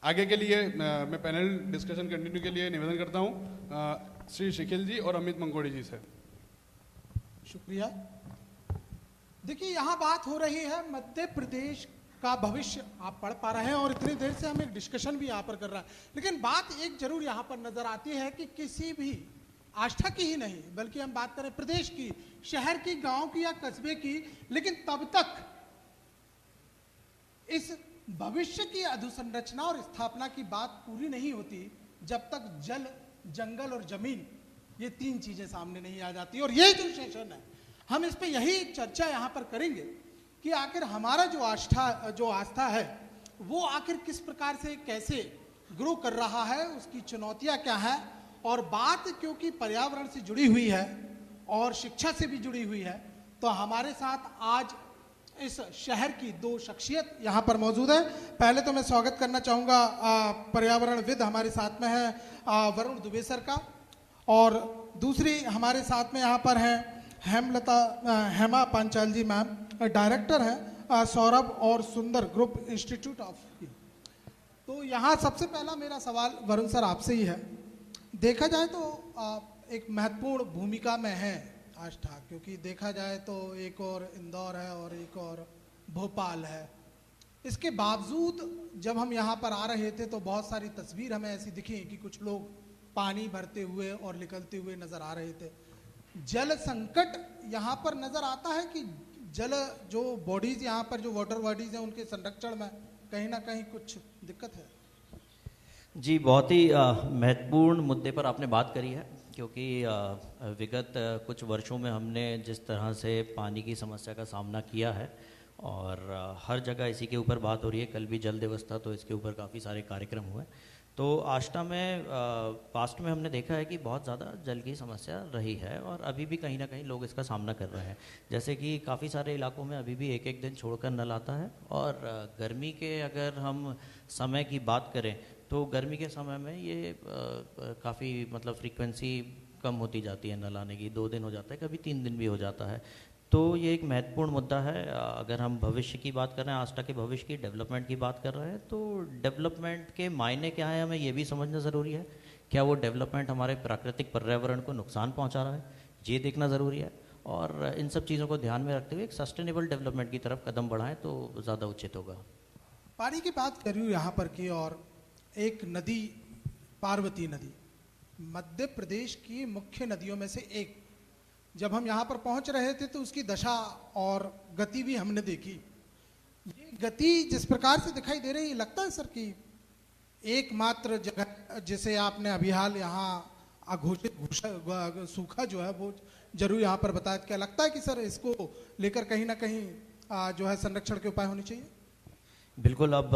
आगे के लिए मैं पैनल डिस्कशन कंटिन्यू के लिए निवेदन करता हूँ श्री शिखिल जी और अमित मंगोड़ी जी से। शुक्रिया। देखिए, यहाँ बात हो रही है मध्य प्रदेश का भविष्य, आप पढ़ पा रहे हैं और इतनी देर से हम एक डिस्कशन भी यहाँ पर कर रहे हैं, लेकिन बात एक जरूर यहाँ पर नजर आती है कि किसी भी आस्था की ही नहीं बल्कि हम बात करें प्रदेश की, शहर की, गांव की या कस्बे की, लेकिन तब तक इस भविष्य की अधोसंरचना और स्थापना की बात पूरी नहीं होती जब तक जल, जंगल और जमीन, ये तीन चीजें सामने नहीं आ जाती। और ये जो सेशन है, हम इस पे यही चर्चा यहाँ पर करेंगे कि आखिर हमारा जो आस्था है वो आखिर किस प्रकार से, कैसे ग्रो कर रहा है, उसकी चुनौतियां क्या है। और बात क्योंकि पर्यावरण से जुड़ी हुई है और शिक्षा से भी जुड़ी हुई है, तो हमारे साथ आज इस शहर की दो शख्सियत यहाँ पर मौजूद है। पहले तो मैं स्वागत करना चाहूँगा पर्यावरणविद हमारे साथ में है वरुण दुबे सर का, और दूसरी हमारे साथ में यहाँ पर हैं हेमा पांचाल जी मैम, डायरेक्टर हैं सौरभ और सुंदर ग्रुप इंस्टीट्यूट ऑफ। तो यहाँ सबसे पहला मेरा सवाल वरुण सर आपसे ही है। देखा जाए तो एक महत्वपूर्ण भूमिका में है आस्था, क्योंकि देखा जाए तो एक और इंदौर है और एक और भोपाल है। इसके बावजूद जब हम यहाँ पर आ रहे थे तो बहुत सारी तस्वीर हमें ऐसी दिखी कि कुछ लोग पानी भरते हुए और निकलते हुए नजर आ रहे थे। जल संकट यहाँ पर नजर आता है कि जल जो बॉडीज यहाँ पर जो वाटर बॉडीज हैं उनके संरक्षण में कहीं ना कहीं कुछ दिक्कत है। जी, बहुत ही महत्वपूर्ण मुद्दे पर आपने बात करी है, क्योंकि विगत कुछ वर्षों में हमने जिस तरह से पानी की समस्या का सामना किया है और हर जगह इसी के ऊपर बात हो रही है। कल भी जल दिवस था तो इसके ऊपर काफ़ी सारे कार्यक्रम हुए। तो आष्टा में पास्ट में हमने देखा है कि बहुत ज़्यादा जल की समस्या रही है और अभी भी कहीं ना कहीं लोग इसका सामना कर रहे हैं। जैसे कि काफ़ी सारे इलाकों में अभी भी एक एक दिन छोड़कर नल आता है, और गर्मी के अगर हम समय की बात करें तो गर्मी के समय में ये काफ़ी मतलब फ्रीक्वेंसी कम होती जाती है नल आने की, 2 दिन हो जाता है, कभी 3 दिन भी हो जाता है। तो ये एक महत्वपूर्ण मुद्दा है। अगर हम भविष्य की बात कर रहे हैं, आस्था के भविष्य की, डेवलपमेंट की बात कर रहे हैं, तो डेवलपमेंट के मायने क्या है हमें ये भी समझना ज़रूरी है। क्या वो डेवलपमेंट हमारे प्राकृतिक पर्यावरण को नुकसान पहुंचा रहा है, ये देखना ज़रूरी है। और इन सब चीज़ों को ध्यान में रखते हुए एक सस्टेनेबल डेवलपमेंट की तरफ कदम बढ़ाएं तो ज़्यादा उचित होगा। पानी की बात कर रही हूँ यहाँ पर की, और एक नदी, पार्वती नदी मध्य प्रदेश की मुख्य नदियों में से एक, जब हम यहाँ पर पहुँच रहे थे तो उसकी दशा और गति भी हमने देखी। ये गति जिस प्रकार से दिखाई दे रही है, लगता है सर कि एकमात्र जगह जिसे आपने अभी हाल यहाँ अघोषित सूखा जो है वो जरूर यहाँ पर बताया, क्या लगता है कि सर इसको लेकर कहीं ना कहीं जो है संरक्षण के उपाय होने चाहिए? बिल्कुल। अब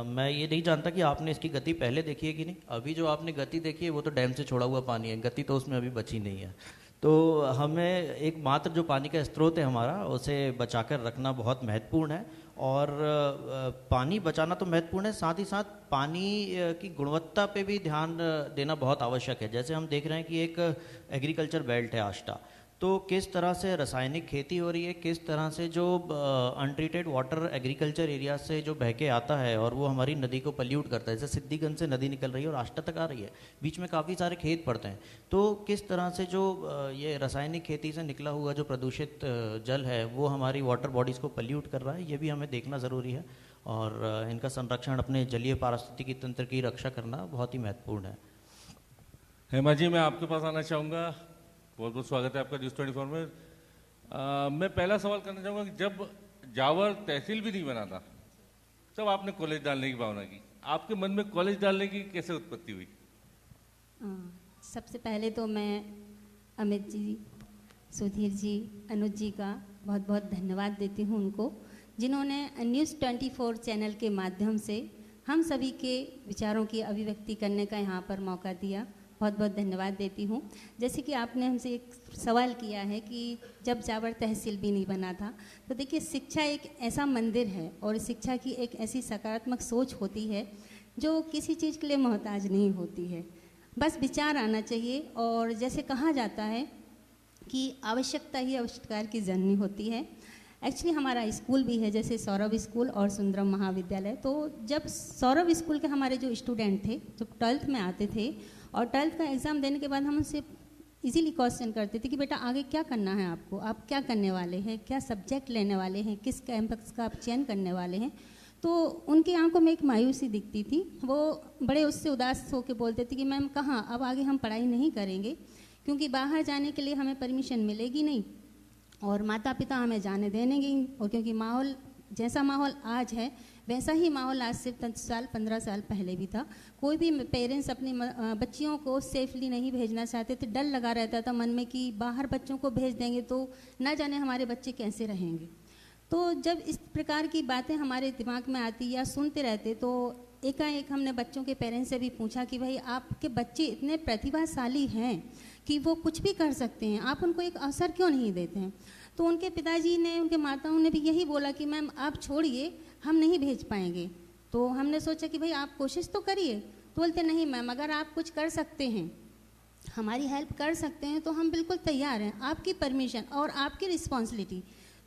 मैं ये नहीं जानता कि आपने इसकी गति पहले देखी है कि नहीं। अभी जो आपने गति देखी है वो तो डैम से छोड़ा हुआ पानी है, गति तो उसमें अभी बची नहीं है। तो हमें एक मात्र जो पानी का स्रोत है हमारा, उसे बचाकर रखना बहुत महत्वपूर्ण है। और पानी बचाना तो महत्वपूर्ण है, साथ ही साथ पानी की गुणवत्ता पे भी ध्यान देना बहुत आवश्यक है। जैसे हम देख रहे हैं कि एक एग्रीकल्चर बेल्ट है आष्टा, तो किस तरह से रासायनिक खेती हो रही है, किस तरह से जो अनट्रीटेड वाटर एग्रीकल्चर एरिया से जो बह के आता है और वो हमारी नदी को पल्यूट करता है। जैसे सिद्धिगंज से नदी निकल रही है और आष्टा तक आ रही है, बीच में काफ़ी सारे खेत पड़ते हैं। तो किस तरह से जो ये रासायनिक खेती से निकला हुआ जो प्रदूषित जल है वो हमारी वाटर बॉडीज़ को पल्यूट कर रहा है, ये भी हमें देखना ज़रूरी है। और इनका संरक्षण, अपने जलीय पारिस्थितिकी तंत्र की रक्षा करना बहुत ही महत्वपूर्ण है। हेमा जी, मैं आपके पास आना चाहूँगा। बहुत बहुत स्वागत है आपका न्यूज़ 24 में। मैं पहला सवाल करना चाहूँगा कि जब जावर तहसील भी नहीं बना था तब आपने कॉलेज डालने की भावना की, आपके मन में कॉलेज डालने की कैसे उत्पत्ति हुई? सबसे पहले तो मैं अमित जी, सुधीर जी, अनुज जी का बहुत बहुत धन्यवाद देती हूँ उनको, जिन्होंने न्यूज़ 24 चैनल के माध्यम से हम सभी के विचारों की अभिव्यक्ति करने का यहाँ पर मौका दिया। बहुत बहुत धन्यवाद देती हूँ। जैसे कि आपने हमसे एक सवाल किया है कि जब जावर तहसील भी नहीं बना था, तो देखिए शिक्षा एक ऐसा मंदिर है और शिक्षा की एक ऐसी सकारात्मक सोच होती है जो किसी चीज़ के लिए मोहताज नहीं होती है, बस विचार आना चाहिए। और जैसे कहा जाता है कि आवश्यकता ही आविष्कार की जननी होती है, एक्चुअली हमारा स्कूल भी है, जैसे सौरभ स्कूल और सुंदरम महाविद्यालय। तो जब सौरभ स्कूल के हमारे जो स्टूडेंट थे, जो 12th में आते थे और 12th का एग्ज़ाम देने के बाद हम उनसे इजीली क्वेश्चन करते थे कि बेटा आगे क्या करना है आपको, आप क्या करने वाले हैं, क्या सब्जेक्ट लेने वाले हैं, किस कैंपस का आप चयन करने वाले हैं। तो उनकी आंखों में एक मायूसी दिखती थी, वो बड़े उससे उदास होकर बोलते थे कि मैम कहाँ, अब आगे हम पढ़ाई नहीं करेंगे क्योंकि बाहर जाने के लिए हमें परमिशन मिलेगी नहीं और माता पिता हमें जाने देंगे नहीं, और क्योंकि माहौल जैसा माहौल आज है वैसा ही माहौल आज से 10 साल 15 साल पहले भी था। कोई भी पेरेंट्स अपनी बच्चियों को सेफली नहीं भेजना चाहते थे, डर लगा रहता था मन में कि बाहर बच्चों को भेज देंगे तो ना जाने हमारे बच्चे कैसे रहेंगे। तो जब इस प्रकार की बातें हमारे दिमाग में आती या सुनते रहते तो एकाएक हमने बच्चों के पेरेंट्स से भी पूछा कि भाई आपके बच्चे इतने प्रतिभाशाली हैं कि वो कुछ भी कर सकते हैं, आप उनको एक अवसर क्यों नहीं देते हैं। तो उनके पिताजी ने, उनके माताओं ने भी यही बोला कि मैम आप छोड़िए, हम नहीं भेज पाएंगे। तो हमने सोचा कि भाई आप कोशिश तो करिए। तो बोलते नहीं मैम, अगर आप कुछ कर सकते हैं, हमारी हेल्प कर सकते हैं तो हम बिल्कुल तैयार हैं, आपकी परमिशन और आपकी रिस्पॉन्सिबिलिटी,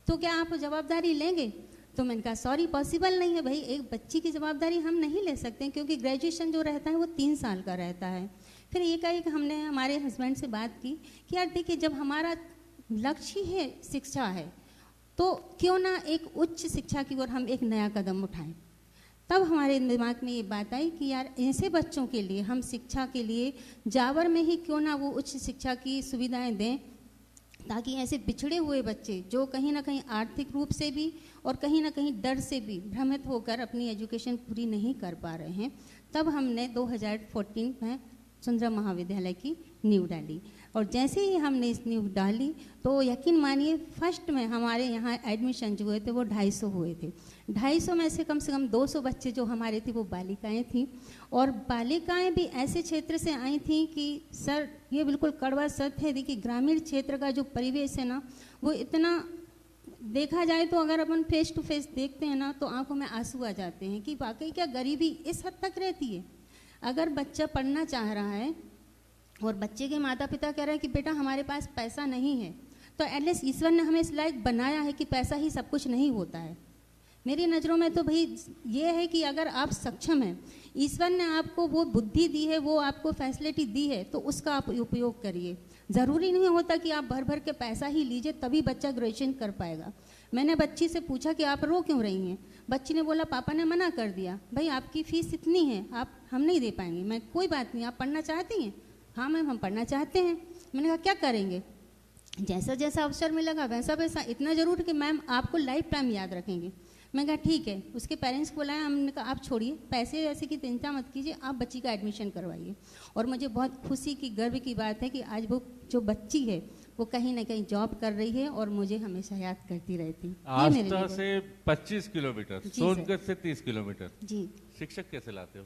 तो क्या आप जवाबदारी लेंगे। तो मैंने कहा सॉरी पॉसिबल नहीं है भाई, एक बच्ची की जवाबदारी हम नहीं ले सकते क्योंकि ग्रेजुएशन जो रहता है वो 3 साल का रहता है। फिर एकाएक हमने हमारे हस्बैंड से बात की कि यार देखिए, जब हमारा लक्ष्य है शिक्षा है तो क्यों ना एक उच्च शिक्षा की ओर हम एक नया कदम उठाएं। तब हमारे दिमाग में ये बात आई कि यार ऐसे बच्चों के लिए हम शिक्षा के लिए जावर में ही क्यों ना वो उच्च शिक्षा की सुविधाएं दें, ताकि ऐसे बिछड़े हुए बच्चे जो कहीं ना कहीं आर्थिक रूप से भी और कहीं ना कहीं डर से भी भ्रमित होकर अपनी एजुकेशन पूरी नहीं कर पा रहे हैं। तब हमने 2014 में सुंदरम महाविद्यालय की नींव डाली और जैसे ही हमने इस नींव डाली तो यकीन मानिए फर्स्ट में हमारे यहाँ एडमिशन जो हुए थे वो 250 हुए थे। 250 में से कम 200 बच्चे जो हमारे थे वो बालिकाएं थीं, और बालिकाएं भी ऐसे क्षेत्र से आई थीं कि सर ये बिल्कुल कड़वा सत्य है। देखिए ग्रामीण क्षेत्र का जो परिवेश है ना, वो इतना देखा जाए तो अगर अपन फेस टू फेस देखते हैं ना तो आंखों में आंसू आ जाते हैं कि वाकई क्या गरीबी इस हद तक रहती है। अगर बच्चा पढ़ना चाह रहा है और बच्चे के माता पिता कह रहे हैं कि बेटा हमारे पास पैसा नहीं है, तो एटलीस्ट ईश्वर ने हमें इस लायक बनाया है कि पैसा ही सब कुछ नहीं होता है। मेरी नज़रों में तो भाई ये है कि अगर आप सक्षम हैं, ईश्वर ने आपको वो बुद्धि दी है, वो आपको फैसिलिटी दी है, तो उसका आप उपयोग करिए। ज़रूरी नहीं होता कि आप भर भर के पैसा ही लीजिए तभी बच्चा ग्रेजुएशन कर पाएगा। मैंने बच्ची से पूछा कि आप रो क्यों रही हैं। बच्ची ने बोला पापा ने मना कर दिया, भाई आपकी फ़ीस इतनी है, हम नहीं दे पाएंगे। मैं कोई बात नहीं, आप पढ़ना चाहती हैं? हाँ मैम हम पढ़ना चाहते हैं। मैंने कहा क्या करेंगे? जैसा जैसा अवसर मिलेगा वैसा वैसा, इतना ज़रूर कि मैम आपको लाइफ टाइम याद रखेंगे। मैं कहा ठीक है। उसके पेरेंट्स को बुलाया, हमने कहा आप छोड़िए, पैसे वैसे की चिंता मत कीजिए, आप बच्ची का एडमिशन करवाइए। और मुझे बहुत खुशी की, गर्व की बात है कि आज वो जो बच्ची है वो कहीं ना कहीं जॉब कर रही है और मुझे हमेशा याद करती रहती। आस्था से 25 किलोमीटर, सोनगढ़ से 30 किलोमीटर। जी। शिक्षक कैसे लाते हो?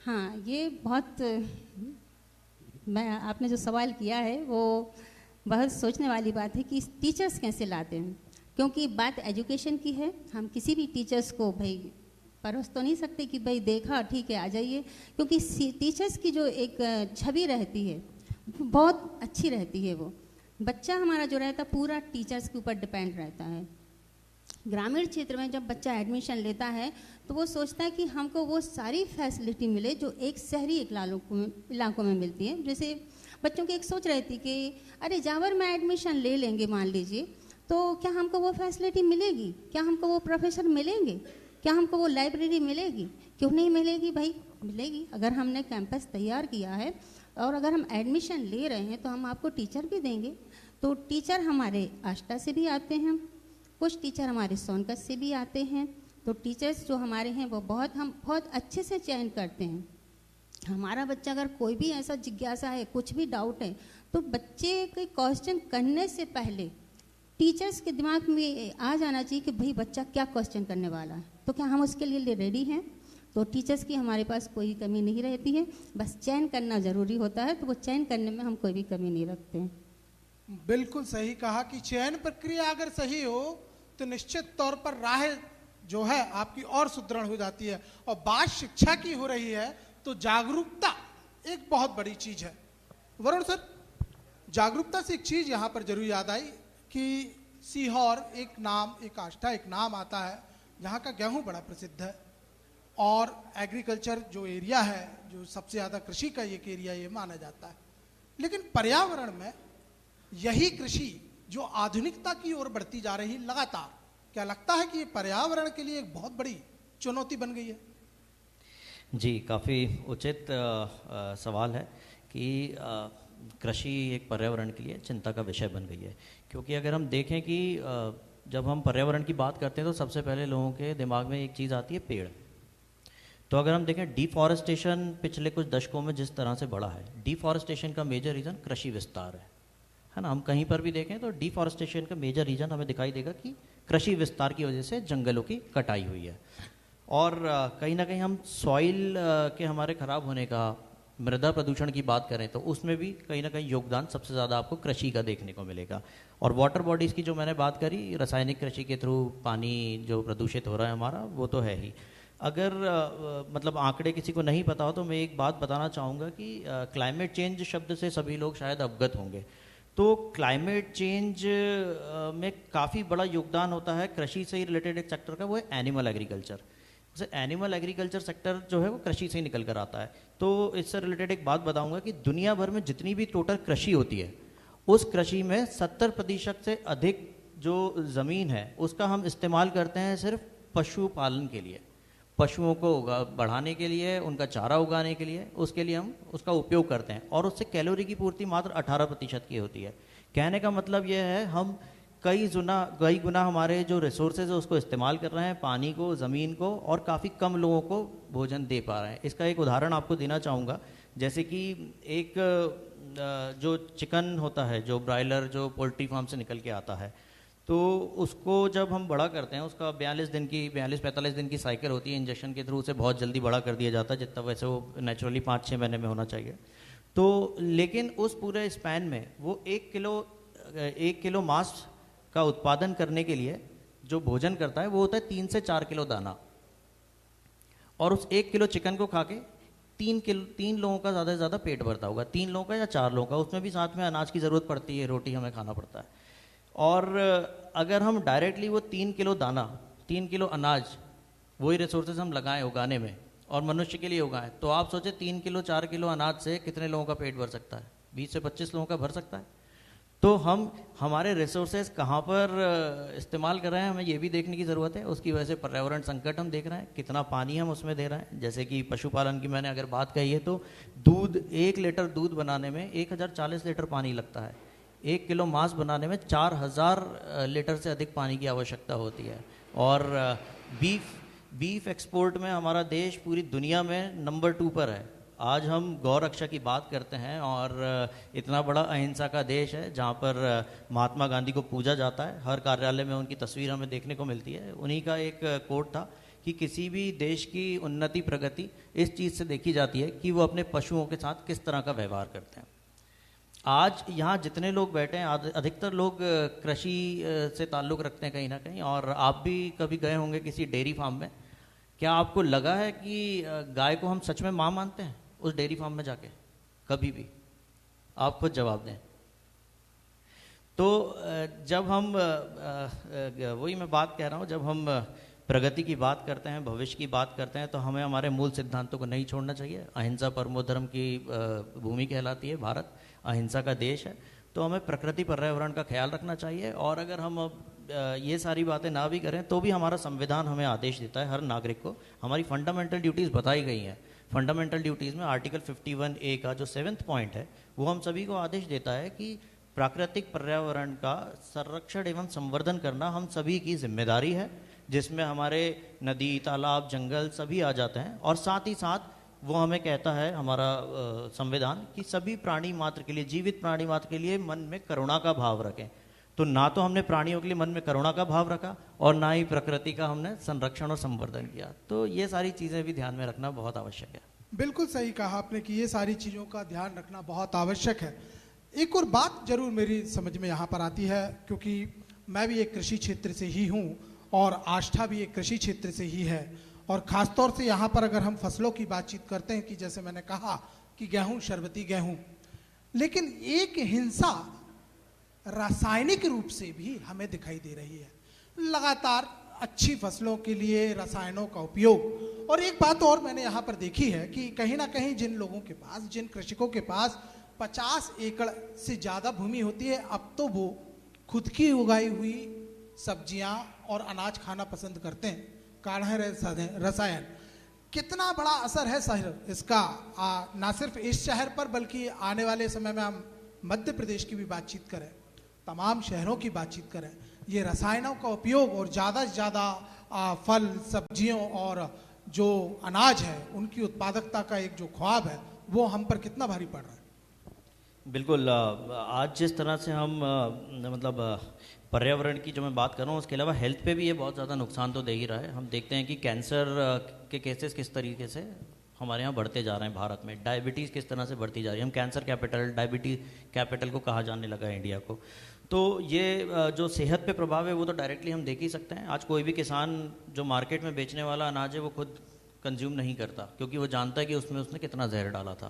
हाँ ये बहुत, आपने जो सवाल किया है वो बहुत सोचने वाली बात है कि टीचर्स कैसे लाते हैं, क्योंकि बात एजुकेशन की है। हम किसी भी टीचर्स को भाई परोस तो नहीं सकते कि भाई देखा ठीक है आ जाइए, क्योंकि टीचर्स की जो एक छवि रहती है बहुत अच्छी रहती है। वो बच्चा हमारा जो रहता है पूरा टीचर्स के ऊपर डिपेंड रहता है। ग्रामीण क्षेत्र में जब बच्चा एडमिशन लेता है तो वो सोचता है कि हमको वो सारी फैसिलिटी मिले जो एक शहरी इलाकों में मिलती है। जैसे बच्चों की एक सोच रहती कि अरे जावर में एडमिशन ले लेंगे मान लीजिए, तो क्या हमको वो फैसिलिटी मिलेगी, क्या हमको वो प्रोफेसर मिलेंगे, क्या हमको वो लाइब्रेरी मिलेगी? क्यों नहीं मिलेगी भाई, मिलेगी। अगर हमने कैंपस तैयार किया है और अगर हम एडमिशन ले रहे हैं तो हम आपको टीचर भी देंगे। तो टीचर हमारे आष्टा से भी आते हैं, कुछ टीचर हमारे सोनकत से भी आते हैं। तो टीचर्स जो हमारे हैं वो हम बहुत अच्छे से चयन करते हैं। हमारा बच्चा अगर कोई भी ऐसा जिज्ञासा है, कुछ भी डाउट है, तो बच्चे के क्वेश्चन करने से पहले टीचर्स के दिमाग में आ जाना चाहिए कि भाई बच्चा क्या क्वेश्चन करने वाला है, तो क्या हम उसके लिए रेडी हैं। तो टीचर्स की हमारे पास कोई कमी नहीं रहती है, बस चयन करना ज़रूरी होता है, तो वो चयन करने में हम कोई भी कमी नहीं रखते हैं। बिल्कुल सही कहा कि चयन प्रक्रिया अगर सही हो तो निश्चित तौर पर राह जो है आपकी और सुदृढ़ हो जाती है। और बात शिक्षा की हो रही है तो जागरूकता एक बहुत बड़ी चीज है। वरुण सर, जागरूकता से एक चीज यहां पर जरूर याद आई कि सीहोर एक नाम, एक आष्टा एक नाम आता है जहाँ का गेहूं बड़ा प्रसिद्ध है और एग्रीकल्चर जो एरिया है, जो सबसे ज़्यादा कृषि का एक एरिया ये माना जाता है। लेकिन पर्यावरण में यही कृषि जो आधुनिकता की ओर बढ़ती जा रही लगातार, क्या लगता है कि ये पर्यावरण के लिए एक बहुत बड़ी चुनौती बन गई है? जी, काफ़ी उचित सवाल है कि कृषि एक पर्यावरण के लिए चिंता का विषय बन गई है। क्योंकि अगर हम देखें कि जब हम पर्यावरण की बात करते हैं तो सबसे पहले लोगों के दिमाग में एक चीज़ आती है पेड़। तो अगर हम देखें डिफॉरेस्टेशन पिछले कुछ दशकों में जिस तरह से बढ़ा है, डिफॉरेस्टेशन का मेजर रीज़न कृषि विस्तार है ना। हम कहीं पर भी देखें तो डिफॉरेस्टेशन का मेजर रीज़न हमें दिखाई देगा कि कृषि विस्तार की वजह से जंगलों की कटाई हुई है। और कहीं ना कहीं हम सॉइल के हमारे ख़राब होने का, मृदा प्रदूषण की बात करें तो उसमें भी कहीं ना कहीं योगदान सबसे ज़्यादा आपको कृषि का देखने को मिलेगा। और वाटर बॉडीज़ की जो मैंने बात करी, रासायनिक कृषि के थ्रू पानी जो प्रदूषित हो रहा है हमारा, वो तो है ही। अगर मतलब आंकड़े किसी को नहीं पता हो तो मैं एक बात बताना चाहूँगा कि क्लाइमेट चेंज शब्द से सभी लोग शायद अवगत होंगे। तो क्लाइमेट चेंज में काफ़ी बड़ा योगदान होता है कृषि से ही रिलेटेड एक सेक्टर का, वो है एनिमल एग्रीकल्चर। जैसे एनिमल एग्रीकल्चर सेक्टर जो है वो कृषि से ही निकल कर आता है। तो इससे रिलेटेड एक बात बताऊंगा कि दुनिया भर में जितनी भी टोटल कृषि होती है, उस कृषि में 70% से अधिक जो ज़मीन है उसका हम इस्तेमाल करते हैं सिर्फ पशुपालन के लिए, पशुओं को बढ़ाने के लिए, उनका चारा उगाने के लिए, उसके लिए हम उसका उपयोग करते हैं। और उससे कैलोरी की पूर्ति मात्र 18% की होती है। कहने का मतलब यह है हम कई गुना हमारे जो रिसोर्सेज है उसको इस्तेमाल कर रहे हैं, पानी को, ज़मीन को, और काफ़ी कम लोगों को भोजन दे पा रहे हैं। इसका एक उदाहरण आपको देना चाहूँगा। जैसे कि एक जो चिकन होता है, जो ब्रायलर जो पोल्ट्री फार्म से निकल के आता है, तो उसको जब हम बड़ा करते हैं, उसका 42-45 दिन की साइकिल होती है। इंजेक्शन के थ्रू उसे बहुत जल्दी बड़ा कर दिया जाता है, जितना वैसे वो नेचुरली 5-6 महीने में होना चाहिए। तो लेकिन उस पूरे स्पैन में वो 1 किलो मांस का उत्पादन करने के लिए जो भोजन करता है वो होता है 3 से 4 किलो दाना। और उस 1 किलो चिकन को खा के 3 लोगों का ज़्यादा से ज़्यादा पेट भरता होगा, 3 लोगों का या 4 लोगों का। उसमें भी साथ में अनाज की ज़रूरत पड़ती है, रोटी हमें खाना पड़ता है। और अगर हम डायरेक्टली वो 3 किलो दाना, 3 किलो अनाज, वही रिसोर्सेज हम लगाएं उगाने में और मनुष्य के लिए उगाएं, तो आप सोचें 3 किलो 4 किलो अनाज से कितने लोगों का पेट भर सकता है? 20 से 25 लोगों का भर सकता है। तो हम हमारे रिसोर्सेज कहाँ पर इस्तेमाल कर रहे हैं, हमें ये भी देखने की ज़रूरत है। उसकी वजह से पर्यावरण संकट हम देख रहे हैं, कितना पानी हम उसमें दे रहे हैं। जैसे कि पशुपालन की मैंने अगर बात कही है तो दूध, 1 लीटर दूध बनाने में 1040 लीटर पानी लगता है। 1 किलो मांस बनाने में 4000 लीटर से अधिक पानी की आवश्यकता होती है। और बीफ एक्सपोर्ट में हमारा देश पूरी दुनिया में नंबर 2 पर है। आज हम गौ रक्षा की बात करते हैं और इतना बड़ा अहिंसा का देश है जहाँ पर महात्मा गांधी को पूजा जाता है। हर कार्यालय में उनकी तस्वीर हमें देखने को मिलती है। उन्हीं का एक कोट था कि किसी भी देश की उन्नति, प्रगति इस चीज़ से देखी जाती है कि वो अपने पशुओं के साथ किस तरह का व्यवहार करते हैं। आज यहाँ जितने लोग बैठे हैं, अधिकतर लोग कृषि से ताल्लुक़ रखते हैं कहीं ना कहीं। और आप भी कभी गए होंगे किसी डेयरी फार्म में। क्या आपको लगा है कि गाय को हम सच में माँ मानते हैं उस डेयरी फार्म में जाके? कभी भी? आप खुद जवाब दें। तो जब हम वही मैं बात कह रहा हूँ, जब हम प्रगति की बात करते हैं, भविष्य की बात करते हैं, तो हमें हमारे मूल सिद्धांतों को नहीं छोड़ना चाहिए। अहिंसा परमो धर्म की भूमि कहलाती है भारत, अहिंसा का देश है। तो हमें प्रकृति पर्यावरण का ख्याल रखना चाहिए। और अगर हम ये सारी बातें ना भी करें तो भी हमारा संविधान हमें आदेश देता है, हर नागरिक को हमारी फंडामेंटल ड्यूटीज़ बताई गई हैं। फंडामेंटल ड्यूटीज़ में आर्टिकल 51A का जो 7th पॉइंट है वो हम सभी को आदेश देता है कि प्राकृतिक पर्यावरण का संरक्षण एवं संवर्धन करना हम सभी की जिम्मेदारी है, जिसमें हमारे नदी, तालाब, जंगल सभी आ जाते हैं। और साथ ही साथ वो हमें कहता है हमारा संविधान कि सभी प्राणी मात्र के लिए, जीवित प्राणी मात्र के लिए मन में करुणा का भाव रखें। तो ना तो हमने प्राणियों के लिए मन में करुणा का भाव रखा और ना ही प्रकृति का हमने संरक्षण और संवर्धन किया। तो ये सारी चीज़ें भी ध्यान में रखना बहुत आवश्यक है। बिल्कुल सही कहा आपने कि ये सारी चीज़ों का ध्यान रखना बहुत आवश्यक है। एक और बात जरूर मेरी समझ में यहाँ पर आती है, क्योंकि मैं भी एक कृषि क्षेत्र से ही हूँ और आष्टा भी एक कृषि क्षेत्र से ही है। और ख़ासतौर से यहाँ पर अगर हम फसलों की बातचीत करते हैं कि जैसे मैंने कहा कि गेहूँ, शरबती गेहूँ, लेकिन एक हिंसा रासायनिक रूप से भी हमें दिखाई दे रही है। लगातार अच्छी फसलों के लिए रसायनों का उपयोग। और एक बात और मैंने यहाँ पर देखी है कि कहीं ना कहीं जिन लोगों के पास, जिन कृषकों के पास 50 एकड़ से ज़्यादा भूमि होती है, अब तो वो खुद की उगाई हुई सब्जियां और अनाज खाना पसंद करते हैं। काढ़ा रसायन कितना बड़ा असर है सर इसका, ना सिर्फ इस शहर पर बल्कि आने वाले समय में हम मध्य प्रदेश की भी बातचीत करें, तमाम शहरों की बातचीत करें, ये रसायनों का उपयोग और ज़्यादा से ज़्यादा फल सब्जियों और जो अनाज है उनकी उत्पादकता का एक जो ख्वाब है वो हम पर कितना भारी पड़ रहा है। बिल्कुल। आज जिस तरह से हम मतलब पर्यावरण की जो मैं बात कर रहा हूँ, उसके अलावा हेल्थ पे भी ये बहुत ज़्यादा नुकसान तो दे ही रहा है। हम देखते हैं कि कैंसर के केसेस किस तरीके से हमारे यहाँ बढ़ते जा रहे हैं भारत में, डायबिटीज़ किस तरह से बढ़ती जा रही है। हम कैंसर कैपिटल, डायबिटीज़ कैपिटल को कहा जाने लगा है इंडिया को। तो ये जो सेहत पे प्रभाव है वो तो डायरेक्टली हम देख ही सकते हैं। आज कोई भी किसान जो मार्केट में बेचने वाला अनाज है वो खुद कंज्यूम नहीं करता, क्योंकि वो जानता है कि उसमें उसने कितना जहर डाला था,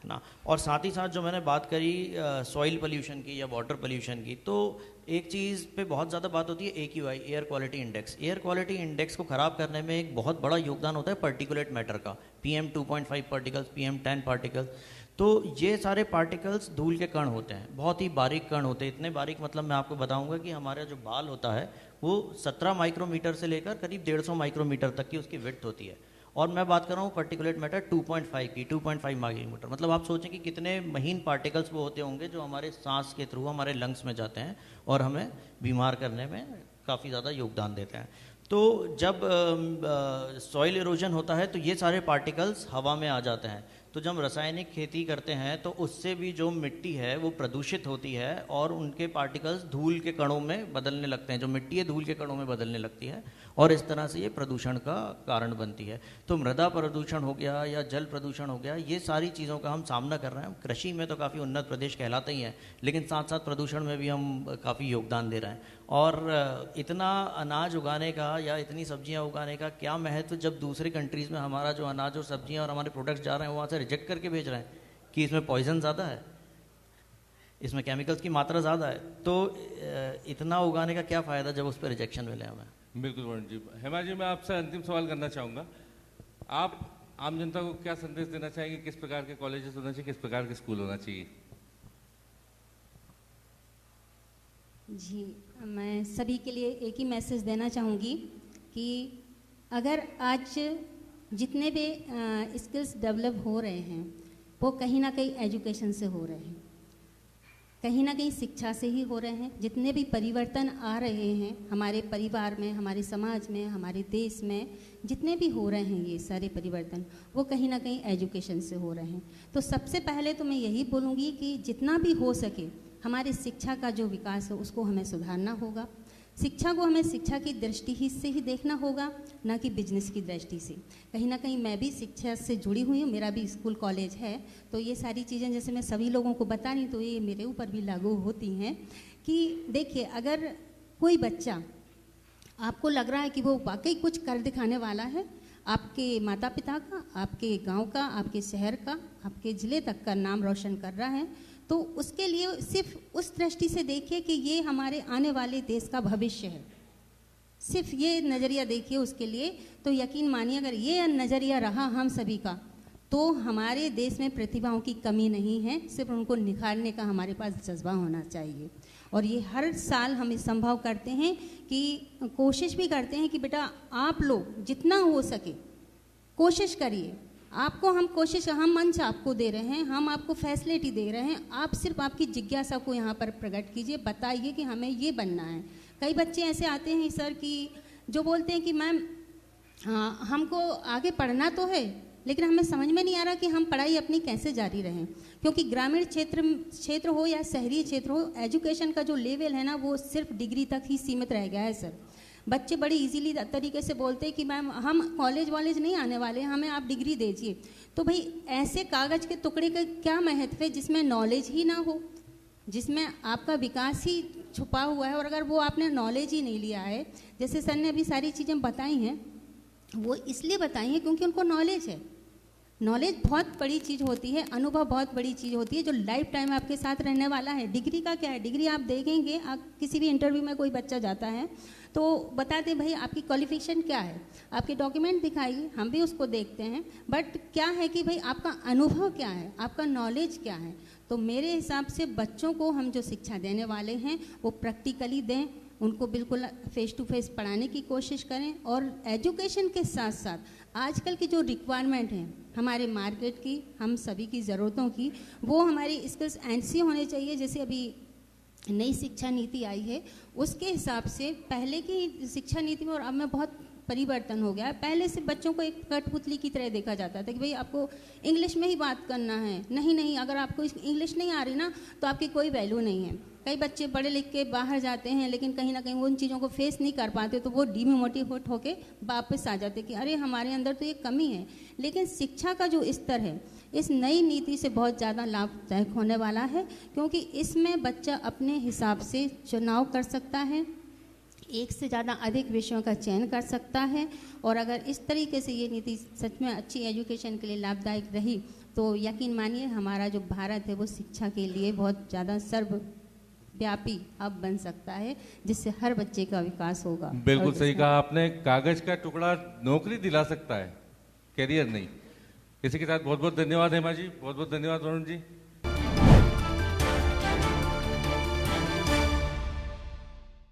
है ना। और साथ ही साथ जो मैंने बात करी सॉइल पोल्यूशन की या वाटर पोल्यूशन की, तो एक चीज़ पे बहुत ज़्यादा बात होती है AQI, air quality index. Air quality index को ख़राब करने में एक बहुत बड़ा योगदान होता है पार्टिकुलेट मैटर का, PM2.5 पार्टिकल्स, PM10 पार्टिकल्स। तो ये सारे पार्टिकल्स धूल के कण होते हैं, बहुत ही बारीक कण होते हैं। इतने बारीक मतलब मैं आपको बताऊंगा कि हमारा जो बाल होता है वो 17 माइक्रोमीटर से लेकर करीब 150 माइक्रोमीटर तक की उसकी विड्थ होती है। और मैं बात कर रहा हूँ पार्टिकुलेट मैटर 2.5 की, 2.5 माइक्रोमीटर। मतलब आप सोचें कि कितने महीन पार्टिकल्स वो होते होंगे जो हमारे सांस के थ्रू हमारे लंग्स में जाते हैं और हमें बीमार करने में काफ़ी ज़्यादा योगदान देते हैं। तो जब सॉइल इरोजन होता है तो ये सारे पार्टिकल्स हवा में आ जाते हैं। तो जब रासायनिक खेती करते हैं तो उससे भी जो मिट्टी है वो प्रदूषित होती है और उनके पार्टिकल्स धूल के कणों में बदलने लगते हैं। जो मिट्टी है धूल के कणों में बदलने लगती है और इस तरह से ये प्रदूषण का कारण बनती है। तो मृदा प्रदूषण हो गया या जल प्रदूषण हो गया, ये सारी चीज़ों का हम सामना कर रहे हैं। कृषि में तो काफ़ी उन्नत प्रदेश कहलाते ही हैं, लेकिन साथ साथ प्रदूषण में भी हम काफ़ी योगदान दे रहे हैं। और इतना अनाज उगाने का या इतनी सब्जियां उगाने का क्या महत्व, जब दूसरे कंट्रीज़ में हमारा जो अनाज और सब्जियां और हमारे प्रोडक्ट्स जा रहे हैं वहाँ से रिजेक्ट करके भेज रहे हैं कि इसमें पॉइजन ज़्यादा है, इसमें केमिकल्स की मात्रा ज़्यादा है। तो इतना उगाने का क्या फ़ायदा जब उस पर रिजेक्शन मिले हमें। बिल्कुल वरुण जी। हेमा जी, मैं आपसे अंतिम सवाल करना चाहूँगा। आप आम जनता को क्या संदेश देना चाहेंगे, किस प्रकार के कॉलेजेस होना चाहिए, किस प्रकार के स्कूल होना चाहिए? जी, मैं सभी के लिए एक ही मैसेज देना चाहूँगी कि अगर आज जितने भी स्किल्स डेवलप हो रहे हैं वो कहीं ना कहीं एजुकेशन से हो रहे हैं, कहीं ना कहीं शिक्षा से ही हो रहे हैं। जितने भी परिवर्तन आ रहे हैं हमारे परिवार में, हमारे समाज में, हमारे देश में, जितने भी हो रहे हैं ये सारे परिवर्तन, वो कहीं ना कहीं एजुकेशन से हो रहे हैं। तो सबसे पहले तो मैं यही बोलूँगी कि जितना भी हो सके हमारे शिक्षा का जो विकास है उसको हमें सुधारना होगा। शिक्षा को हमें शिक्षा की दृष्टि ही से ही देखना होगा, ना कि बिजनेस की दृष्टि से। कहीं ना कहीं मैं भी शिक्षा से जुड़ी हुई हूँ, मेरा भी स्कूल कॉलेज है, तो ये सारी चीज़ें जैसे मैं सभी लोगों को बता रही तो ये मेरे ऊपर भी लागू होती हैं। कि देखिए, अगर कोई बच्चा आपको लग रहा है कि वो वाकई कुछ कर दिखाने वाला है, आपके माता पिता का, आपके गांव का, आपके शहर का, आपके ज़िले तक का नाम रोशन कर रहा है, तो उसके लिए सिर्फ उस दृष्टि से देखिए कि ये हमारे आने वाले देश का भविष्य है। सिर्फ ये नज़रिया देखिए उसके लिए, तो यकीन मानिए अगर ये नज़रिया रहा हम सभी का, तो हमारे देश में प्रतिभाओं की कमी नहीं है, सिर्फ उनको निखारने का हमारे पास जज्बा होना चाहिए। और ये हर साल हम इस संभव करते हैं कि कोशिश भी करते हैं कि बेटा आप लोग जितना हो सके कोशिश करिए। आपको हम कोशिश, हम मंच आपको दे रहे हैं, हम आपको फैसिलिटी दे रहे हैं, आप सिर्फ आपकी जिज्ञासा को यहाँ पर प्रकट कीजिए, बताइए कि हमें ये बनना है। कई बच्चे ऐसे आते हैं सर कि जो बोलते हैं कि मैम हमको आगे पढ़ना तो है, लेकिन हमें समझ में नहीं आ रहा कि हम पढ़ाई अपनी कैसे जारी रहें। क्योंकि ग्रामीण क्षेत्र हो या शहरी क्षेत्र हो, एजुकेशन का जो लेवल है ना वो सिर्फ डिग्री तक ही सीमित रह गया है सर। बच्चे बड़ी इजीली तरीके से बोलते हैं कि मैम हम कॉलेज वॉलेज नहीं आने वाले, हमें आप डिग्री दीजिए। तो भाई ऐसे कागज़ के टुकड़े का क्या महत्व है जिसमें नॉलेज ही ना हो, जिसमें आपका विकास ही छुपा हुआ है। और अगर वो आपने नॉलेज ही नहीं लिया है, जैसे सर ने अभी सारी चीज़ें बताई हैं, वो इसलिए बताई हैं क्योंकि उनको नॉलेज है। नॉलेज बहुत बड़ी चीज़ होती है, अनुभव बहुत बड़ी चीज़ होती है जो लाइफ टाइम आपके साथ रहने वाला है। डिग्री का क्या है, डिग्री आप देखेंगे, आप किसी भी इंटरव्यू में कोई बच्चा जाता है तो बताते भाई आपकी क्वालिफिकेशन क्या है, आपके डॉक्यूमेंट दिखाइए, हम भी उसको देखते हैं, बट क्या है कि भाई आपका अनुभव क्या है, आपका नॉलेज क्या है। तो मेरे हिसाब से बच्चों को हम जो शिक्षा देने वाले हैं वो प्रैक्टिकली दें, उनको बिल्कुल फेस टू फेस पढ़ाने की कोशिश करें, और एजुकेशन के साथ साथ आजकल की जो रिक्वायरमेंट है हमारे मार्केट की, हम सभी की ज़रूरतों की, वो हमारी स्किल्स ऐसी होने चाहिए जैसे अभी नई शिक्षा नीति आई है उसके हिसाब से। पहले की शिक्षा नीति में और अब में बहुत परिवर्तन हो गया है। पहले से बच्चों को एक कठपुतली की तरह देखा जाता था कि भाई आपको इंग्लिश में ही बात करना है, नहीं अगर आपको इंग्लिश नहीं आ रही ना तो आपकी कोई वैल्यू नहीं है। कई बच्चे पढ़े लिख के बाहर जाते हैं लेकिन कहीं ना कहीं वो उन चीज़ों को फेस नहीं कर पाते, तो वो डिमोटिवेट होके वापस आ जाते कि अरे हमारे अंदर तो ये कमी है। लेकिन शिक्षा का जो स्तर है इस नई नीति से बहुत ज़्यादा लाभदायक होने वाला है, क्योंकि इसमें बच्चा अपने हिसाब से चुनाव कर सकता है, एक से ज़्यादा अधिक विषयों का चयन कर सकता है। और अगर इस तरीके से ये नीति सच में अच्छी एजुकेशन के लिए लाभदायक रही तो यकीन मानिए हमारा जो भारत है वो शिक्षा के लिए बहुत ज़्यादा सर्वव्यापी अब बन सकता है, जिससे हर बच्चे का विकास होगा। बिल्कुल और सही कहा आपने, कागज का टुकड़ा नौकरी दिला सकता है, कैरियर नहीं। इसी के साथ बहुत बहुत धन्यवाद हेमा जी, बहुत बहुत धन्यवाद वरुण जी।